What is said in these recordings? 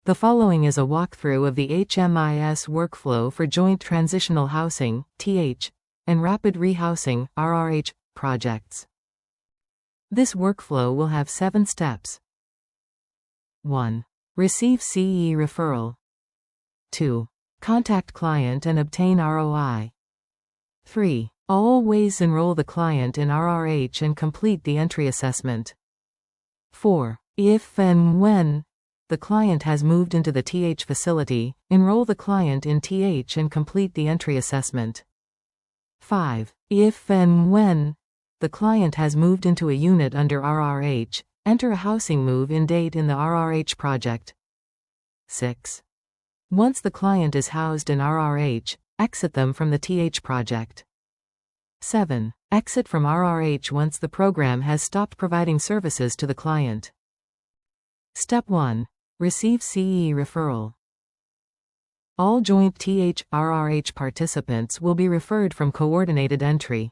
The following is a walkthrough of the HMIS workflow for Joint Transitional Housing (TH) and Rapid Rehousing (RRH) projects. This workflow will have 7 steps. 1. Receive CE referral. 2. Contact client and obtain ROI. 3. Always enroll the client in RRH and complete the entry assessment. 4. If and when the client has moved into the TH facility, enroll the client in TH and complete the entry assessment. 5. If and when the client has moved into a unit under RRH, enter a housing move-in date in the RRH project. 6. Once the client is housed in RRH, exit them from the TH project. 7. Exit from RRH once the program has stopped providing services to the client. Step 1. Receive CE referral. All joint TH RRH participants will be referred from coordinated entry.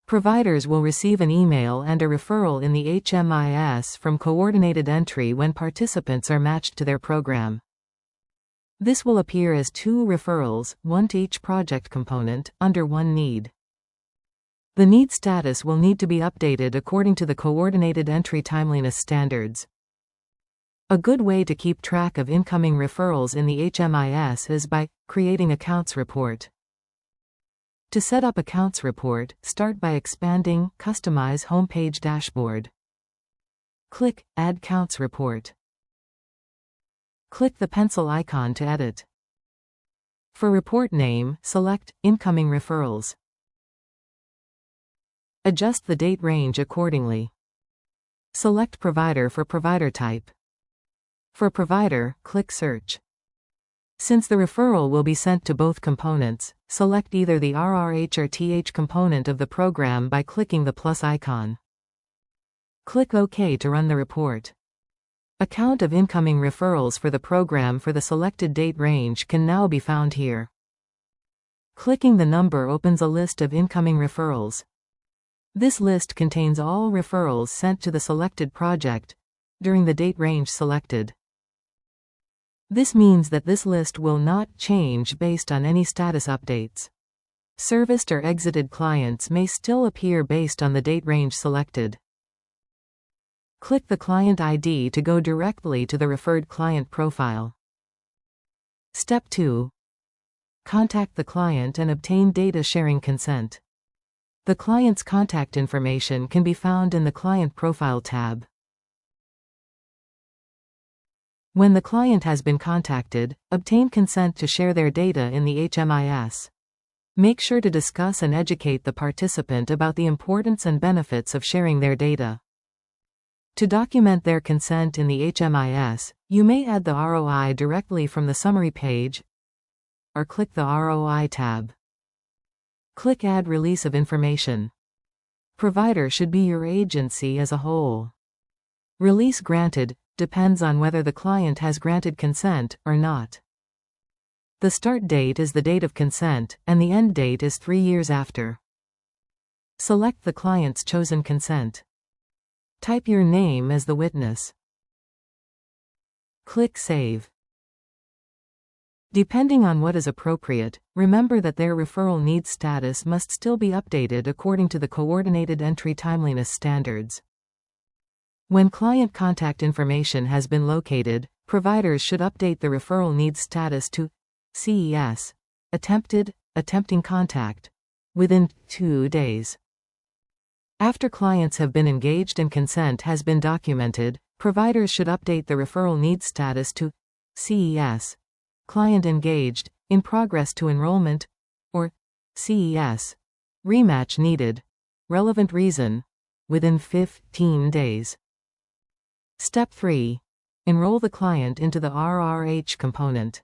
Providers will receive an email and a referral in the HMIS from coordinated entry when participants are matched to their program. This will appear as 2 referrals, one to each project component, under one need. The need status will need to be updated according to the coordinated entry timeliness standards. A good way to keep track of incoming referrals in the HMIS is by creating accounts report. To set up accounts report, start by expanding Customize Homepage Dashboard. Click Add Counts Report. Click the pencil icon to edit. For report name, select Incoming Referrals. Adjust the date range accordingly. Select Provider for provider type. For provider, click Search. Since the referral will be sent to both components, select either the RRH or TH component of the program by clicking the plus icon. Click OK to run the report. A count of incoming referrals for the program for the selected date range can now be found here. Clicking the number opens a list of incoming referrals. This list contains all referrals sent to the selected project during the date range selected. This means that this list will not change based on any status updates. Serviced or exited clients may still appear based on the date range selected. Click the client ID to go directly to the referred client profile. Step 2. Contact the client and obtain data sharing consent. The client's contact information can be found in the Client Profile tab. When the client has been contacted, obtain consent to share their data in the HMIS. Make sure to discuss and educate the participant about the importance and benefits of sharing their data. To document their consent in the HMIS, you may add the ROI directly from the summary page or click the ROI tab. Click Add Release of Information. Provider should be your agency as a whole. Release granted depends on whether the client has granted consent or not. The start date is the date of consent, and the end date is 3 years after. Select the client's chosen consent. Type your name as the witness. Click Save. Depending on what is appropriate, remember that their referral needs status must still be updated according to the coordinated entry timeliness standards. When client contact information has been located, providers should update the referral needs status to CES, attempting contact, within 2 days. After clients have been engaged and consent has been documented, providers should update the referral needs status to CES, client engaged, in progress to enrollment, or CES, rematch needed, relevant reason, within 15 days. Step 3. Enroll the client into the RRH component.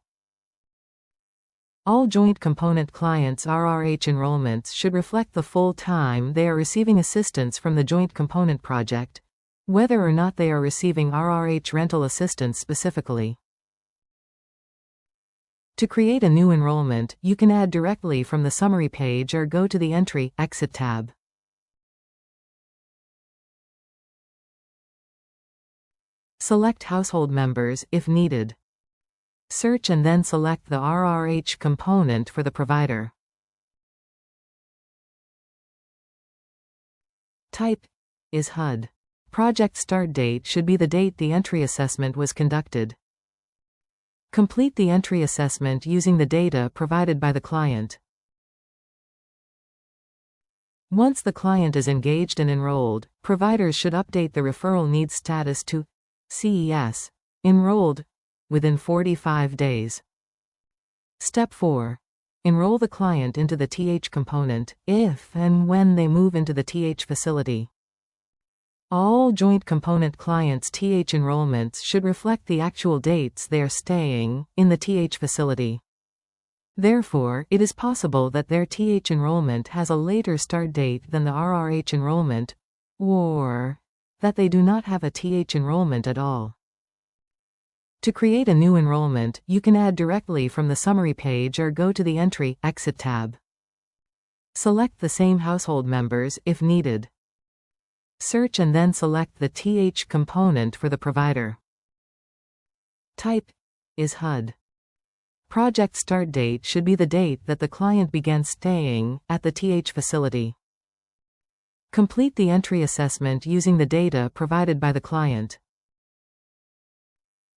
All joint component clients' RRH enrollments should reflect the full time they are receiving assistance from the joint component project, whether or not they are receiving RRH rental assistance specifically. To create a new enrollment, you can add directly from the summary page or go to the Entry Exit tab. Select household members if needed. Search and then select the RRH component for the provider. Type is HUD. Project start date should be the date the entry assessment was conducted. Complete the entry assessment using the data provided by the client. Once the client is engaged and enrolled, providers should update the referral needs status to CES enrolled within 45 days. Step 4. Enroll the client into the TH component, if and when they move into the TH facility. All joint component clients' TH enrollments should reflect the actual dates they are staying in the TH facility. Therefore, it is possible that their TH enrollment has a later start date than the RRH enrollment, or that they do not have a TH enrollment at all. To create a new enrollment, you can add directly from the summary page or go to the Entry Exit tab. Select the same household members if needed. Search and then select the TH component for the provider. Type is HUD. Project start date should be the date that the client began staying at the TH facility. Complete the entry assessment using the data provided by the client.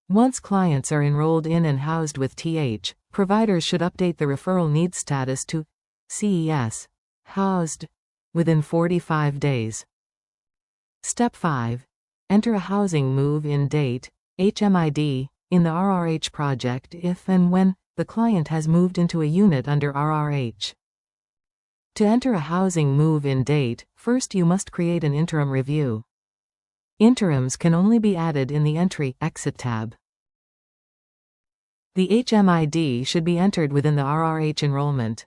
Once clients are enrolled in and housed with TH, providers should update the referral needs status to CES housed within 45 days. Step 5. Enter a housing move-in date, HMID, in the RRH project if and when the client has moved into a unit under RRH. To enter a housing move-in date, first you must create an interim review. Interims can only be added in the Entry Exit tab. The HMID should be entered within the RRH enrollment.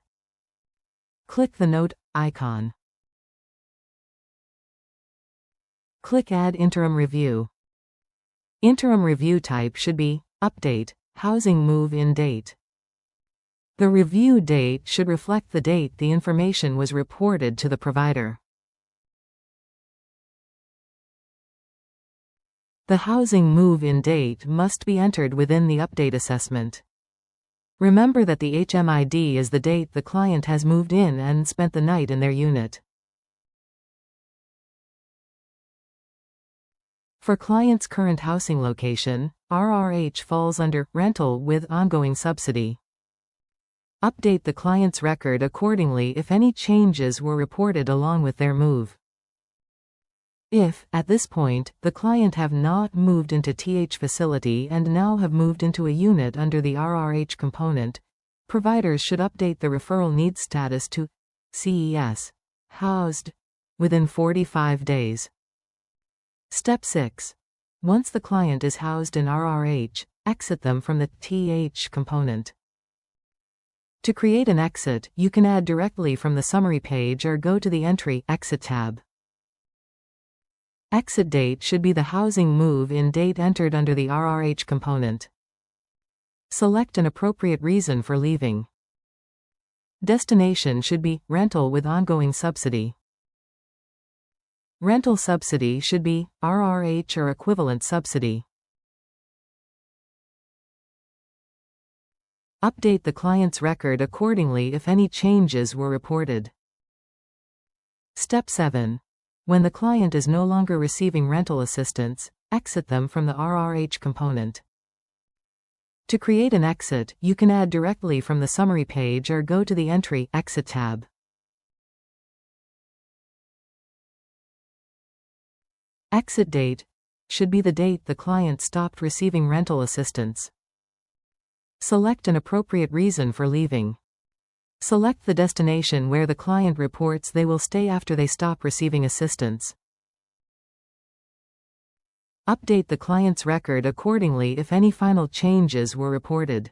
Click the note icon. Click Add Interim Review. Interim review type should be Update, Housing Move-in Date. The review date should reflect the date the information was reported to the provider. The housing move-in date must be entered within the update assessment. Remember that the HMID is the date the client has moved in and spent the night in their unit. For client's current housing location, RRH falls under Rental with Ongoing Subsidy. Update the client's record accordingly if any changes were reported along with their move. If, at this point, the client have not moved into TH facility and now have moved into a unit under the RRH component, providers should update the referral needs status to CES housed within 45 days. Step 6. Once the client is housed in RRH, exit them from the TH component. To create an exit, you can add directly from the summary page or go to the Entry Exit tab. Exit date should be the housing move-in date entered under the RRH component. Select an appropriate reason for leaving. Destination should be Rental with Ongoing Subsidy. Rental subsidy should be RRH or equivalent subsidy. Update the client's record accordingly if any changes were reported. Step 7. When the client is no longer receiving rental assistance, exit them from the RRH component. To create an exit, you can add directly from the summary page or go to the Entry Exit tab. Exit date should be the date the client stopped receiving rental assistance. Select an appropriate reason for leaving. Select the destination where the client reports they will stay after they stop receiving assistance. Update the client's record accordingly if any final changes were reported.